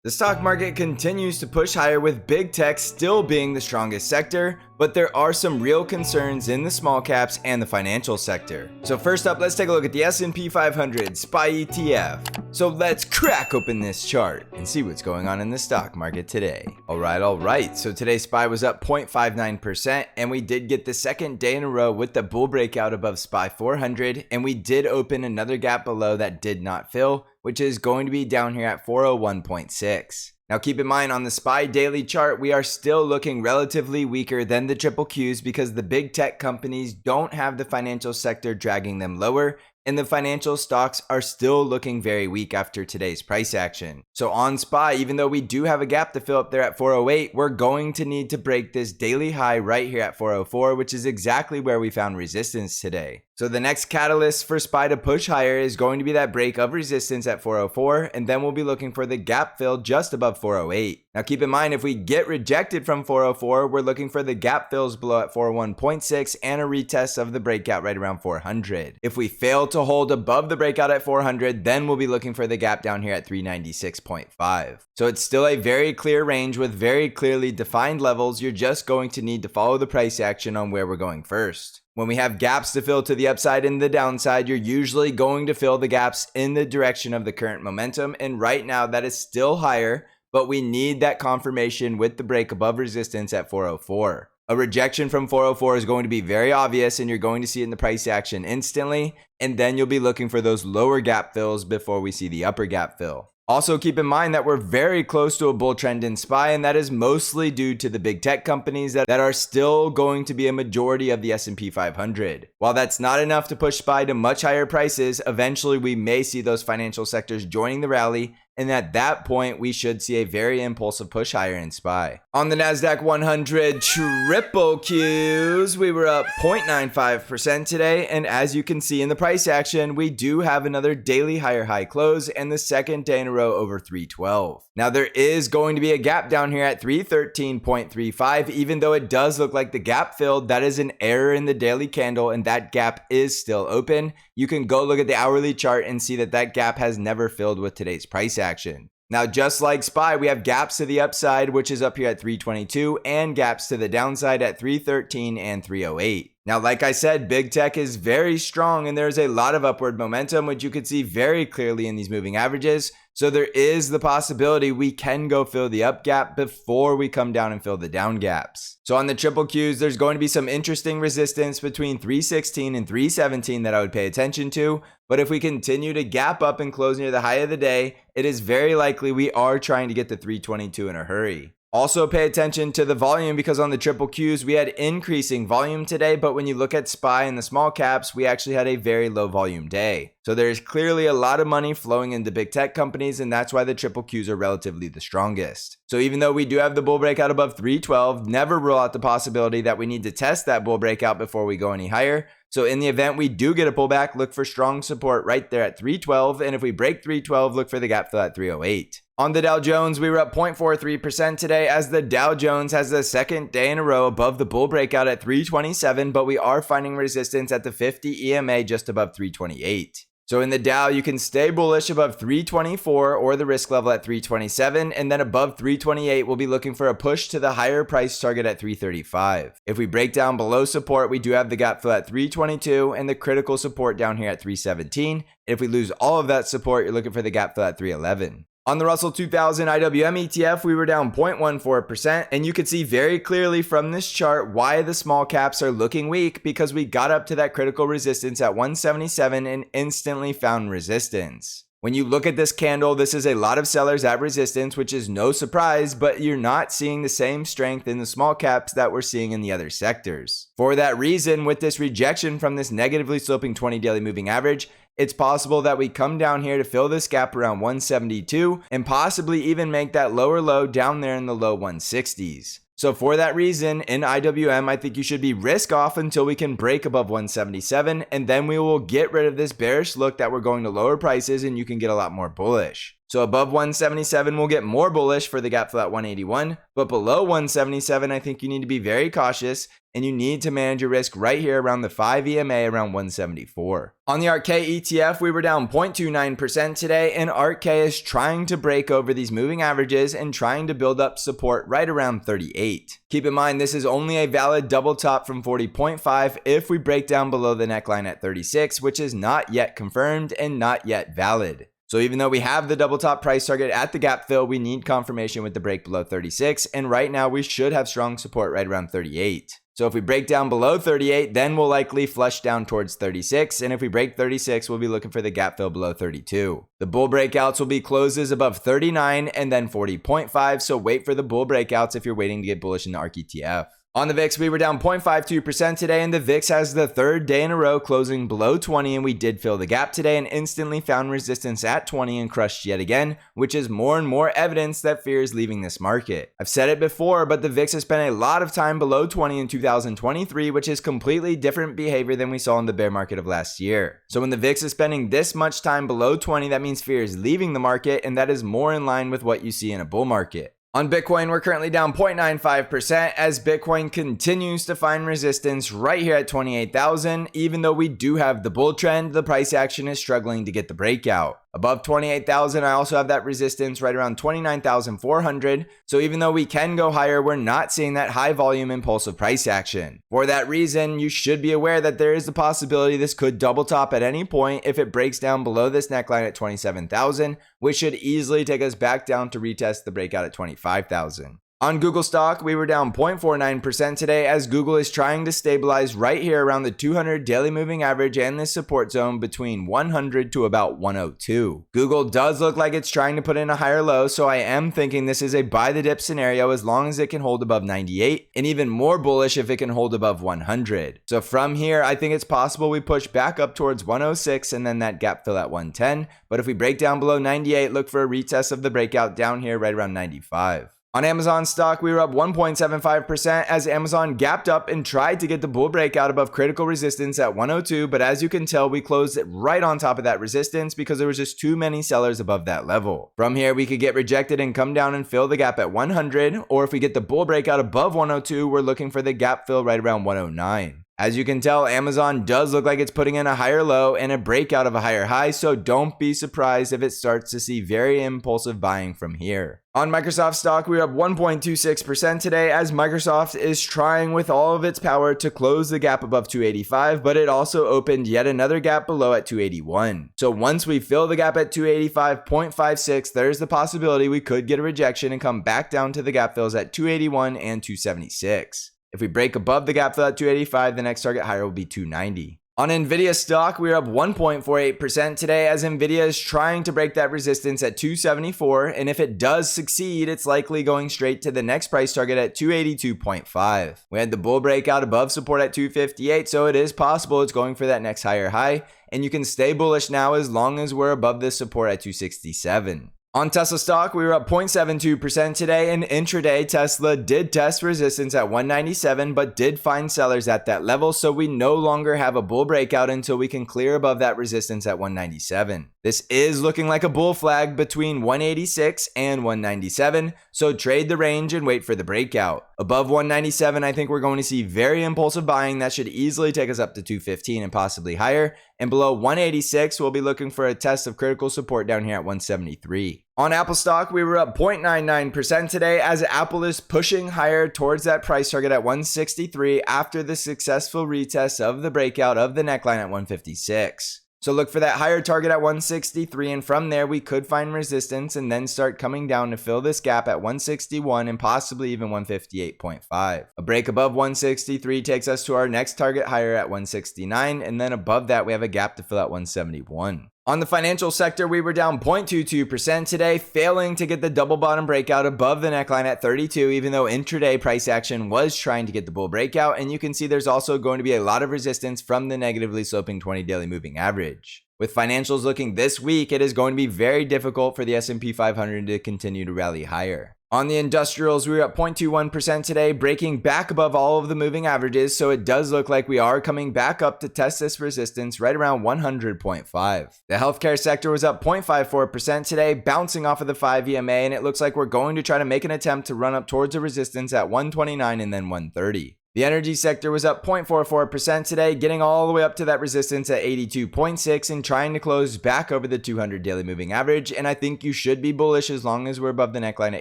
The stock market continues to push higher with big tech still being the strongest sector, but there are some real concerns in the small caps and the financial sector. So first up, let's take a look at the S&P 500 SPY ETF. So let's crack open this chart and see what's going on in the stock market today. Alright, so today's SPY was up 0.59% and we did get the second day in a row with the bull breakout above SPY 400, and we did open another gap below that did not fill, which is going to be down here at 401.6. Now keep in mind, on the SPY daily chart, we are still looking relatively weaker than the triple Qs because the big tech companies don't have the financial sector dragging them lower, and the financial stocks are still looking very weak after today's price action. So on SPY, even though we do have a gap to fill up there at 408, we're going to need to break this daily high right here at 404, which is exactly where we found resistance today. So the next catalyst for SPY to push higher is going to be that break of resistance at 404, and then we'll be looking for the gap fill just above 408. Now keep in mind, if we get rejected from 404, we're looking for the gap fills below at 401.6 and a retest of the breakout right around 400. If we fail to hold above the breakout at 400, then we'll be looking for the gap down here at 396.5. So it's still a very clear range with very clearly defined levels. You're just going to need to follow the price action on where we're going first. When we have gaps to fill to the upside and the downside, you're usually going to fill the gaps in the direction of the current momentum, and right now that is still higher, but we need that confirmation with the break above resistance at 404. A rejection from 404 is going to be very obvious, and you're going to see it in the price action instantly, and then you'll be looking for those lower gap fills before we see the upper gap fill. Also keep in mind that we're very close to a bull trend in SPY, and that is mostly due to the big tech companies that are still going to be a majority of the S&P 500. While that's not enough to push SPY to much higher prices, eventually we may see those financial sectors joining the rally, and at that point, we should see a very impulsive push higher in SPY. On the NASDAQ 100 triple Qs, we were up 0.95% today, and as you can see in the price action, we do have another daily higher high close and the second day in a row over 312. Now there is going to be a gap down here at 313.35, even though it does look like the gap filled. That is an error in the daily candle, and that gap is still open. You can go look at the hourly chart and see that that gap has never filled with today's price action. Now, just like SPY, we have gaps to the upside, which is up here at 322, and gaps to the downside at 313 and 308. Now, like I said, big tech is very strong and there's a lot of upward momentum, which you could see very clearly in these moving averages. So there is the possibility we can go fill the up gap before we come down and fill the down gaps. So on the triple Qs, there's going to be some interesting resistance between 316 and 317 that I would pay attention to. But if we continue to gap up and close near the high of the day, it is very likely we are trying to get to 322 in a hurry. Also pay attention to the volume, because on the triple Qs, we had increasing volume today, but when you look at SPY and the small caps, we actually had a very low volume day. So there's clearly a lot of money flowing into big tech companies, and that's why the triple Qs are relatively the strongest. So even though we do have the bull breakout above 312, never rule out the possibility that we need to test that bull breakout before we go any higher. So in the event we do get a pullback, look for strong support right there at 312, and if we break 312, look for the gap fill at 308. On the Dow Jones, we were up 0.43% today as the Dow Jones has the second day in a row above the bull breakout at 327, but we are finding resistance at the 50 EMA just above 328. So in the Dow, you can stay bullish above 324 or the risk level at 327, and then above 328, we'll be looking for a push to the higher price target at 335. If we break down below support, we do have the gap fill at 322 and the critical support down here at 317. If we lose all of that support, you're looking for the gap fill at 311. On the Russell 2000 IWM ETF, we were down 0.14%, and you could see very clearly from this chart why the small caps are looking weak, because we got up to that critical resistance at 177 and instantly found resistance. When you look at this candle, this is a lot of sellers at resistance, which is no surprise, but you're not seeing the same strength in the small caps that we're seeing in the other sectors. For that reason, with this rejection from this negatively sloping 20 daily moving average, it's possible that we come down here to fill this gap around 172 and possibly even make that lower low down there in the low 160s. So for that reason, in IWM, I think you should be risk off until we can break above 177, and then we will get rid of this bearish look that we're going to lower prices and you can get a lot more bullish. So above 177, we'll get more bullish for the gap fill at 181, but below 177, I think you need to be very cautious and you need to manage your risk right here around the 5 EMA around 174. On the ARKK ETF, we were down 0.29% today, and ARKK is trying to break over these moving averages and trying to build up support right around 38. Keep in mind, this is only a valid double top from 40.5 if we break down below the neckline at 36, which is not yet confirmed and not yet valid. So even though we have the double top price target at the gap fill, we need confirmation with the break below 36, and right now we should have strong support right around 38. So if we break down below 38, then we'll likely flush down towards 36. And if we break 36, we'll be looking for the gap fill below 32. The bull breakouts will be closes above 39 and then 40.5. So wait for the bull breakouts if you're waiting to get bullish in the ARK ETF. On the VIX, we were down 0.52% today, and the VIX has the third day in a row closing below 20, and we did fill the gap today and instantly found resistance at 20 and crushed yet again, which is more and more evidence that fear is leaving this market. I've said it before, but the VIX has spent a lot of time below 20 in 2023, which is completely different behavior than we saw in the bear market of last year. So when the VIX is spending this much time below 20, that means fear is leaving the market, and that is more in line with what you see in a bull market. On Bitcoin, we're currently down 0.95% as Bitcoin continues to find resistance right here at 28,000. Even though we do have the bull trend, the price action is struggling to get the breakout. Above 28,000, I also have that resistance right around 29,400. So even though we can go higher, we're not seeing that high volume impulsive price action. For that reason, you should be aware that there is the possibility this could double top at any point if it breaks down below this neckline at 27,000, which should easily take us back down to retest the breakout at 25,000. On Google stock, we were down 0.49% today as Google is trying to stabilize right here around the 200 daily moving average and this support zone between 100 to about 102. Google does look like it's trying to put in a higher low, so I am thinking this is a buy the dip scenario as long as it can hold above 98, and even more bullish if it can hold above 100. So from here, I think it's possible we push back up towards 106 and then that gap fill at 110, but if we break down below 98, look for a retest of the breakout down here right around 95. On Amazon stock, we were up 1.75% as Amazon gapped up and tried to get the bull breakout above critical resistance at 102, but as you can tell, we closed it right on top of that resistance because there was just too many sellers above that level. From here, we could get rejected and come down and fill the gap at 100, or if we get the bull breakout above 102, we're looking for the gap fill right around 109. As you can tell, Amazon does look like it's putting in a higher low and a breakout of a higher high, so don't be surprised if it starts to see very impulsive buying from here. On Microsoft stock, we are up 1.26% today as Microsoft is trying with all of its power to close the gap above 285, but it also opened yet another gap below at 281. So once we fill the gap at 285.56, there's the possibility we could get a rejection and come back down to the gap fills at 281 and 276. If we break above the gap fill at 285, the next target higher will be 290. On Nvidia stock, we're up 1.48% today as Nvidia is trying to break that resistance at 274, and if it does succeed, it's likely going straight to the next price target at 282.5. We had the bull breakout above support at 258, so it is possible it's going for that next higher high, and you can stay bullish now as long as we're above this support at 267. On Tesla stock, we were up 0.72% today, and intraday Tesla did test resistance at 197 but did find sellers at that level, so we no longer have a bull breakout until we can clear above that resistance at 197. This is looking like a bull flag between 186 and 197, so trade the range and wait for the breakout. Above 197, I think we're going to see very impulsive buying that should easily take us up to 215 and possibly higher, and below 186, we'll be looking for a test of critical support down here at 173. On Apple stock, we were up 0.99% today as Apple is pushing higher towards that price target at 163 after the successful retest of the breakout of the neckline at 156. So look for that higher target at 163, and from there we could find resistance and then start coming down to fill this gap at 161 and possibly even 158.5. A break above 163 takes us to our next target higher at 169, and then above that we have a gap to fill at 171. On the financial sector, we were down 0.22% today, failing to get the double bottom breakout above the neckline at 32, even though intraday price action was trying to get the bull breakout. And you can see there's also going to be a lot of resistance from the negatively sloping 20 daily moving average. With financials looking this weak, it is going to be very difficult for the S&P 500 to continue to rally higher. On the industrials, we were up 0.21% today, breaking back above all of the moving averages, so it does look like we are coming back up to test this resistance right around 100.5. The healthcare sector was up 0.54% today, bouncing off of the 5 EMA, and it looks like we're going to try to make an attempt to run up towards a resistance at 129 and then 130. The energy sector was up 0.44% today, getting all the way up to that resistance at 82.6 and trying to close back over the 200 daily moving average, and I think you should be bullish as long as we're above the neckline at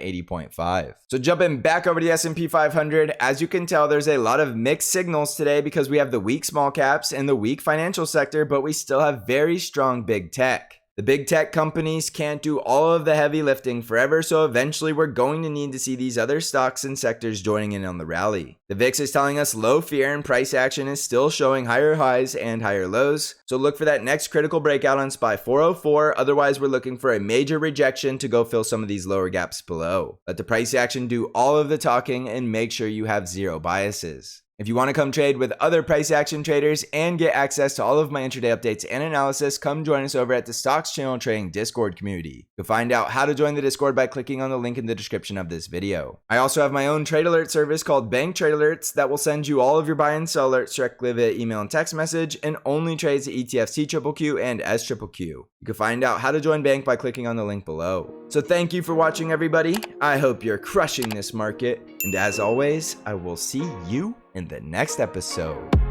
80.5. So jumping back over to the S&P 500, as you can tell, there's a lot of mixed signals today because we have the weak small caps and the weak financial sector, but we still have very strong big tech. The big tech companies can't do all of the heavy lifting forever, so eventually we're going to need to see these other stocks and sectors joining in on the rally. The VIX is telling us low fear and price action is still showing higher highs and higher lows, so look for that next critical breakout on SPY 404, otherwise we're looking for a major rejection to go fill some of these lower gaps below. Let the price action do all of the talking and make sure you have zero biases. If you want to come trade with other price action traders and get access to all of my intraday updates and analysis, come join us over at the Stocks Channel Trading Discord community. You'll find out how to join the Discord by clicking on the link in the description of this video. I also have my own trade alert service called Bank Trade Alerts that will send you all of your buy and sell alerts directly via email and text message, and only trades the ETFs TQQQ and SQQQ. You can find out how to join Bank by clicking on the link below. So thank you for watching, everybody. I hope you're crushing this market, and as always, I will see you in the next episode.